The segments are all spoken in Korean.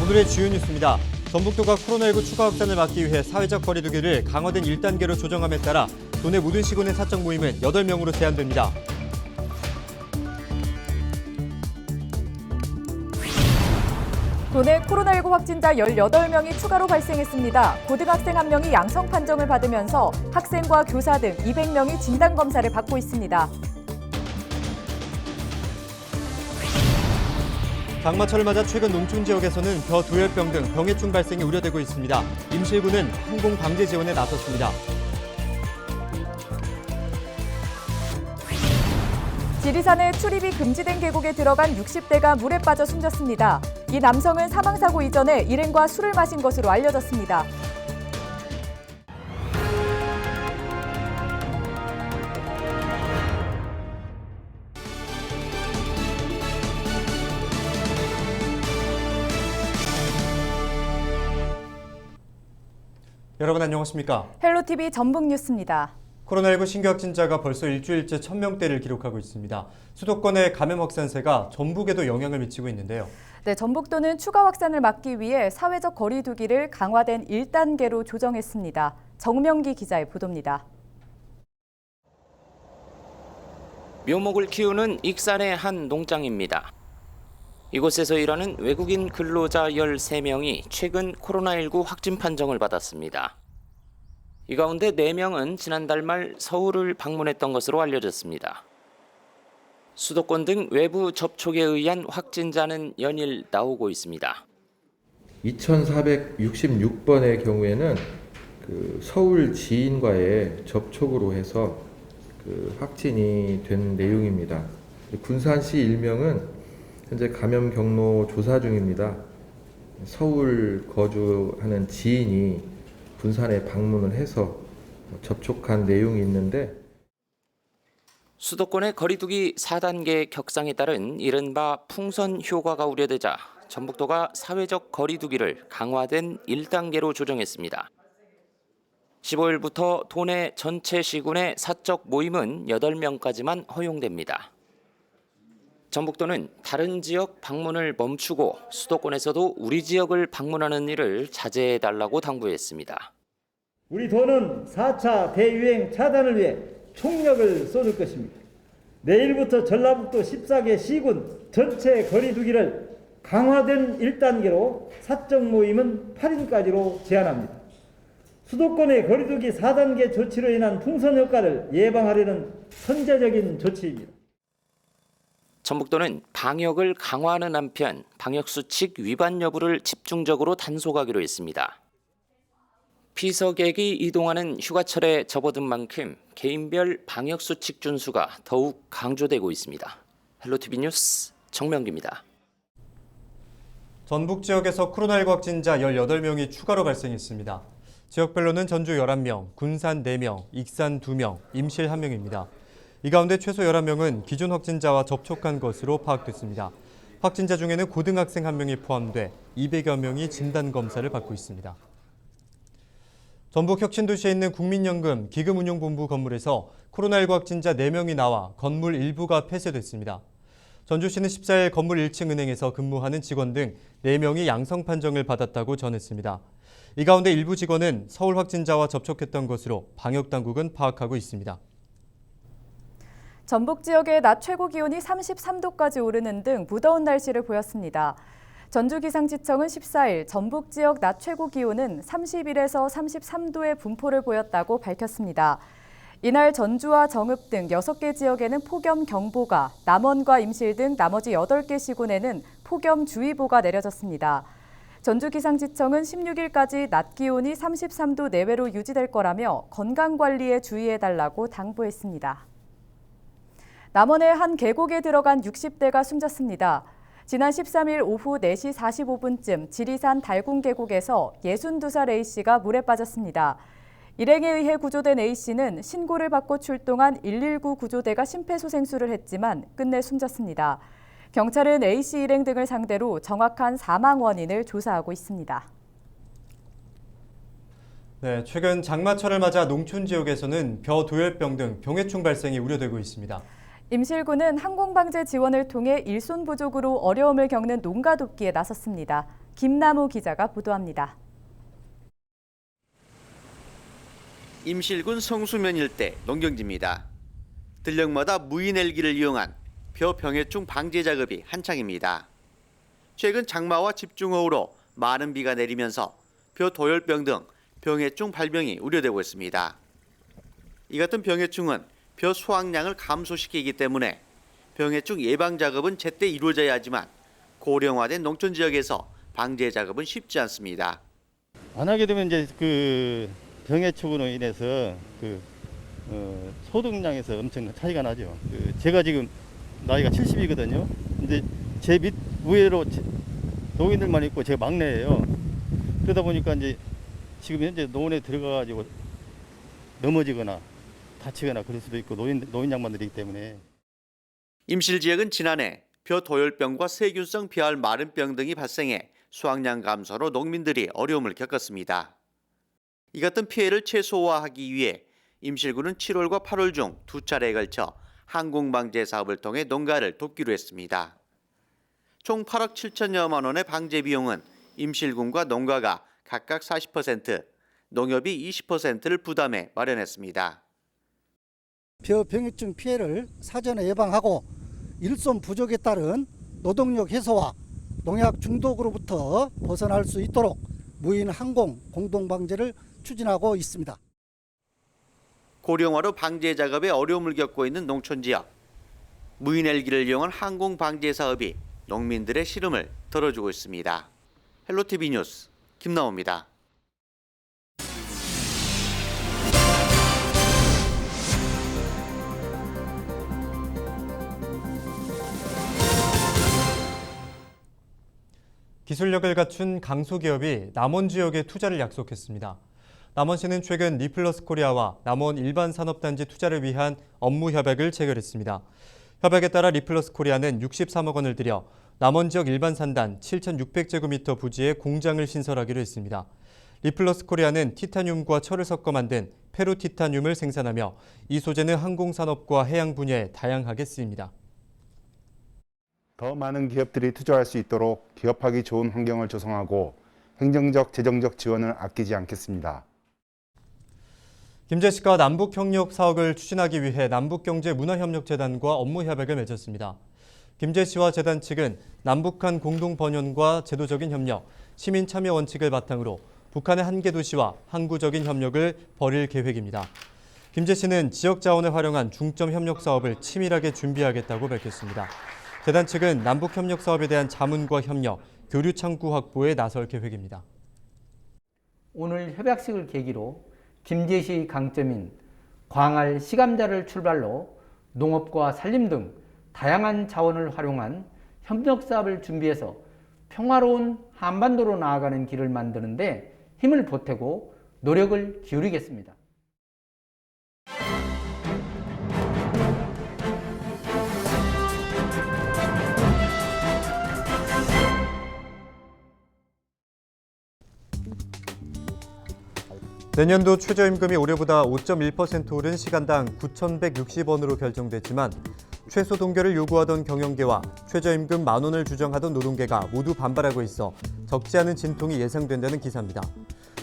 오늘의 주요 뉴스입니다. 전북도가 코로나19 추가 확산을 막기 위해 사회적 거리 두기를 강화된 1단계로 조정함에 따라 도내 모든 시군의 사적 모임은 8명으로 제한됩니다. 도내 코로나19 확진자 18명이 추가로 발생했습니다. 고등학생 1명이 양성 판정을 받으면서 학생과 교사 등 200명이 진단검사를 받고 있습니다. 장마철을 맞아 최근 농촌 지역에서는 벼도열병 등 병해충 발생이 우려되고 있습니다. 임실군은 항공 방제 지원에 나섰습니다. 지리산에 출입이 금지된 계곡에 들어간 60대가 물에 빠져 숨졌습니다. 이 남성은 사망사고 이전에 일행과 술을 마신 것으로 알려졌습니다. 여러분 안녕하십니까? 헬로티비 전북뉴스입니다. 코로나19 신규 확진자가 벌써 일주일째 1000명대를 기록하고 있습니다. 수도권의 감염 확산세가 전북에도 영향을 미치고 있는데요. 네, 전북도는 추가 확산을 막기 위해 사회적 거리 두기를 강화된 1단계로 조정했습니다. 정명기 기자의 보도입니다. 묘목을 키우는 익산의 한 농장입니다. 이곳에서 일하는 외국인 근로자 13명이 최근 코로나19 확진 판정을 받았습니다. 이 가운데 4명은 지난달 말 서울을 방문했던 것으로 알려졌습니다. 수도권 등 외부 접촉에 의한 확진자는 연일 나오고 있습니다. 2466번의 경우에는 서울 지인과의 접촉으로 해서 확진이 된 내용입니다. 군산시 1명은 현재 감염 경로 조사 중입니다. 서울 거주하는 지인이 군산에 방문을 해서 접촉한 내용이 있는데 수도권의 거리두기 4단계 격상에 따른 이른바 풍선 효과가 우려되자 전북도가 사회적 거리두기를 강화된 1단계로 조정했습니다. 15일부터 도내 전체 시군의 사적 모임은 8명까지만 허용됩니다. 전북도는 다른 지역 방문을 멈추고 수도권에서도 우리 지역을 방문하는 일을 자제해달라고 당부했습니다. 우리 도는 4차 대유행 차단을 위해 총력을 쏟을 것입니다. 내일부터 전라북도 14개 시군 전체 거리 두기를 강화된 1단계로 사적 모임은 8인까지로 제한합니다. 수도권의 거리 두기 4단계 조치로 인한 풍선 효과를 예방하려는 선제적인 조치입니다. 전북도는 방역을 강화하는 한편 방역수칙 위반 여부를 집중적으로 단속하기로 했습니다. 피서객이 이동하는 휴가철에 접어든 만큼 개인별 방역수칙 준수가 더욱 강조되고 있습니다. 헬로티비 뉴스 정명기입니다. 전북 지역에서 코로나19 확진자 18명이 추가로 발생했습니다. 지역별로는 전주 11명, 군산 4명, 익산 2명, 임실 1명입니다. 이 가운데 최소 11명은 기존 확진자와 접촉한 것으로 파악됐습니다. 확진자 중에는 고등학생 1명이 포함돼 200여 명이 진단검사를 받고 있습니다. 전북 혁신도시에 있는 국민연금 기금운용본부 건물에서 코로나19 확진자 4명이 나와 건물 일부가 폐쇄됐습니다. 전주시는 14일 건물 1층 은행에서 근무하는 직원 등 4명이 양성 판정을 받았다고 전했습니다. 이 가운데 일부 직원은 서울 확진자와 접촉했던 것으로 방역당국은 파악하고 있습니다. 전북 지역의 낮 최고 기온이 33도까지 오르는 등 무더운 날씨를 보였습니다. 전주기상지청은 14일 전북 지역 낮 최고 기온은 31에서 33도의 분포를 보였다고 밝혔습니다. 이날 전주와 정읍 등 6개 지역에는 폭염경보가, 남원과 임실 등 나머지 8개 시군에는 폭염주의보가 내려졌습니다. 전주기상지청은 16일까지 낮 기온이 33도 내외로 유지될 거라며 건강관리에 주의해달라고 당부했습니다. 남원의 한 계곡에 들어간 60대가 숨졌습니다. 지난 13일 오후 4시 45분쯤 지리산 달군 계곡에서 62살 A씨가 물에 빠졌습니다. 일행에 의해 구조된 A씨는 신고를 받고 출동한 119 구조대가 심폐소생술을 했지만 끝내 숨졌습니다. 경찰은 A씨 일행 등을 상대로 정확한 사망 원인을 조사하고 있습니다. 네, 최근 장마철을 맞아 농촌 지역에서는 벼도열병 등 병해충 발생이 우려되고 있습니다. 임실군은 항공방제 지원을 통해 일손 부족으로 어려움을 겪는 농가 돕기에 나섰습니다. 김남우 기자가 보도합니다. 임실군 성수면 일대 농경지입니다. 들녘마다 무인헬기를 이용한 벼 병해충 방제 작업이 한창입니다. 최근 장마와 집중호우로 많은 비가 내리면서 벼 도열병 등 병해충 발병이 우려되고 있습니다. 이 같은 병해충은 벼 수확량을 감소시키기 때문에 병해충 예방 작업은 제때 이루어져야 하지만 고령화된 농촌 지역에서 방제 작업은 쉽지 않습니다. 안 하게 되면 이제 그 병해충으로 인해서 소득량에서 엄청 차이가 나죠. 제가 지금 나이가 70이거든요. 근데 제 밑 위로 노인들만 있고 제가 막내예요. 그러다 보니까 이제 지금 현재 노원에 들어가가지고 넘어지거나 다치거나 그럴 수도 있고 노인 양반들이기 때문에. 임실 지역은 지난해 벼 도열병과 세균성 벼알 마른병 등이 발생해 수확량 감소로 농민들이 어려움을 겪었습니다. 이 같은 피해를 최소화하기 위해 임실군은 7월과 8월 중 두 차례에 걸쳐 항공방제 사업을 통해 농가를 돕기로 했습니다. 총 8억 7천여만 원의 방제 비용은 임실군과 농가가 각각 40%, 농협이 20%를 부담해 마련했습니다. 벼 병해충 피해를 사전에 예방하고 일손 부족에 따른 노동력 해소와 농약 중독으로부터 벗어날 수 있도록 무인 항공 공동 방제를 추진하고 있습니다. 고령화로 방제 작업에 어려움을 겪고 있는 농촌 지역. 무인 헬기를 이용한 항공 방제 사업이 농민들의 시름을 덜어주고 있습니다. 헬로티비 뉴스 김나호입니다. 기술력을 갖춘 강소기업이 남원 지역에 투자를 약속했습니다. 남원시는 최근 리플러스 코리아와 남원 일반산업단지 투자를 위한 업무 협약을 체결했습니다. 협약에 따라 리플러스 코리아는 63억 원을 들여 남원 지역 일반산단 7,600제곱미터 부지에 공장을 신설하기로 했습니다. 리플러스 코리아는 티타늄과 철을 섞어 만든 페루티타늄을 생산하며 이 소재는 항공산업과 해양 분야에 다양하게 쓰입니다. 더 많은 기업들이 투자할 수 있도록 기업하기 좋은 환경을 조성하고 행정적, 재정적 지원을 아끼지 않겠습니다. 김제시가 남북협력 사업을 추진하기 위해 남북경제문화협력재단과 업무협약을 맺었습니다. 김제시와 재단 측은 남북한 공동번영과 제도적인 협력, 시민참여 원칙을 바탕으로 북한의 한 개 도시와 항구적인 협력을 벌일 계획입니다. 김제시는 지역 자원을 활용한 중점 협력 사업을 치밀하게 준비하겠다고 밝혔습니다. 재단 측은 남북협력 사업에 대한 자문과 협력, 교류 창구 확보에 나설 계획입니다. 오늘 협약식을 계기로 김제시 강점인 광활 시감자를 출발로 농업과 산림 등 다양한 자원을 활용한 협력 사업을 준비해서 평화로운 한반도로 나아가는 길을 만드는 데 힘을 보태고 노력을 기울이겠습니다. 내년도 최저임금이 올해보다 5.1% 오른 시간당 9,160원으로 결정됐지만 최소 동결을 요구하던 경영계와 최저임금 10,000원을 주장하던 노동계가 모두 반발하고 있어 적지 않은 진통이 예상된다는 기사입니다.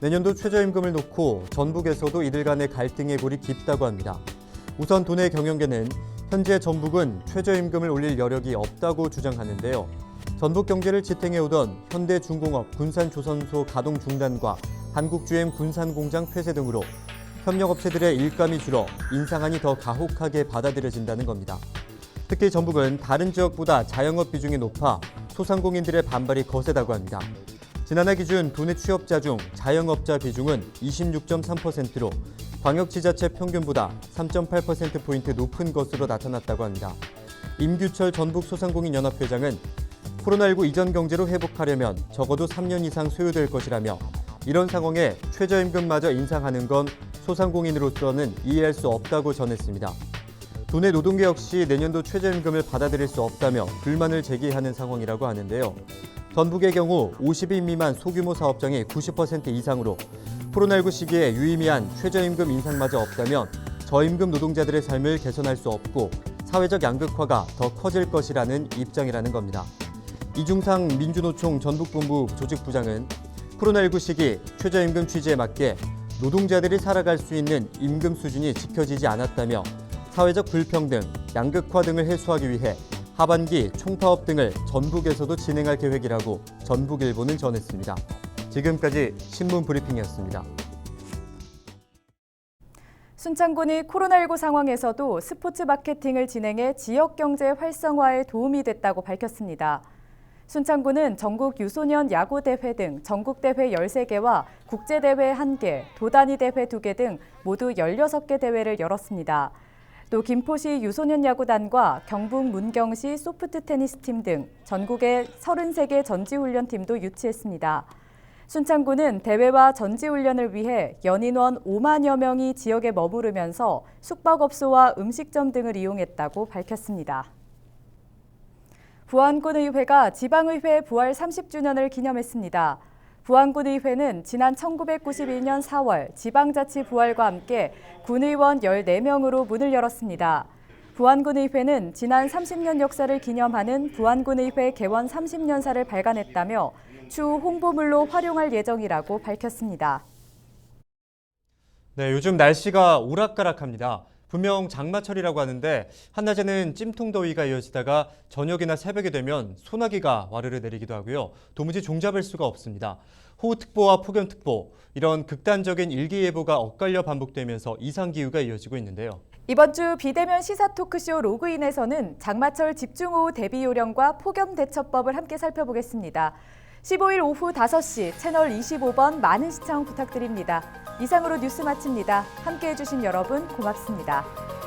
내년도 최저임금을 놓고 전북에서도 이들 간의 갈등의 골이 깊다고 합니다. 우선 도내 경영계는 현재 전북은 최저임금을 올릴 여력이 없다고 주장하는데요. 전북 경제를 지탱해오던 현대중공업 군산조선소 가동 중단과 한국GM 군산공장 폐쇄 등으로 협력업체들의 일감이 줄어 인상안이 더 가혹하게 받아들여진다는 겁니다. 특히 전북은 다른 지역보다 자영업 비중이 높아 소상공인들의 반발이 거세다고 합니다. 지난해 기준 도내 취업자 중 자영업자 비중은 26.3%로 광역지자체 평균보다 3.8%포인트 높은 것으로 나타났다고 합니다. 임규철 전북소상공인연합회장은 코로나19 이전 경제로 회복하려면 적어도 3년 이상 소요될 것이라며 이런 상황에 최저임금마저 인상하는 건 소상공인으로서는 이해할 수 없다고 전했습니다. 도내 노동계 역시 내년도 최저임금을 받아들일 수 없다며 불만을 제기하는 상황이라고 하는데요. 전북의 경우 50인 미만 소규모 사업장이 90% 이상으로 코로나19 시기에 유의미한 최저임금 인상마저 없다면 저임금 노동자들의 삶을 개선할 수 없고 사회적 양극화가 더 커질 것이라는 입장이라는 겁니다. 이중상 민주노총 전북본부 조직부장은 코로나19 시기 최저임금 취지에 맞게 노동자들이 살아갈 수 있는 임금 수준이 지켜지지 않았다며 사회적 불평등, 양극화 등을 해소하기 위해 하반기 총파업 등을 전북에서도 진행할 계획이라고 전북일보는 전했습니다. 지금까지 신문 브리핑이었습니다. 순창군이 코로나19 상황에서도 스포츠 마케팅을 진행해 지역 경제 활성화에 도움이 됐다고 밝혔습니다. 순창군은 전국 유소년 야구대회 등 전국대회 13개와 국제대회 1개, 도단위 대회 2개 등 모두 16개 대회를 열었습니다. 또 김포시 유소년 야구단과 경북 문경시 소프트 테니스팀 등 전국의 33개 전지훈련팀도 유치했습니다. 순창군은 대회와 전지훈련을 위해 연인원 5만여 명이 지역에 머무르면서 숙박업소와 음식점 등을 이용했다고 밝혔습니다. 부안군의회가 지방의회 부활 30주년을 기념했습니다. 부안군의회는 지난 1991년 4월 지방자치 부활과 함께 군의원 14명으로 문을 열었습니다. 부안군의회는 지난 30년 역사를 기념하는 부안군의회 개원 30년사를 발간했다며 추후 홍보물로 활용할 예정이라고 밝혔습니다. 네, 요즘 날씨가 오락가락합니다. 분명 장마철이라고 하는데 한낮에는 찜통더위가 이어지다가 저녁이나 새벽이 되면 소나기가 와르르 내리기도 하고요. 도무지 종잡을 수가 없습니다. 호우특보와 폭염특보, 이런 극단적인 일기예보가 엇갈려 반복되면서 이상기후가 이어지고 있는데요. 이번 주 비대면 시사 토크쇼 로그인에서는 장마철 집중호우 대비 요령과 폭염 대처법을 함께 살펴보겠습니다. 15일 오후 5시 채널 25번 많은 시청 부탁드립니다. 이상으로 뉴스 마칩니다. 함께해 주신 여러분 고맙습니다.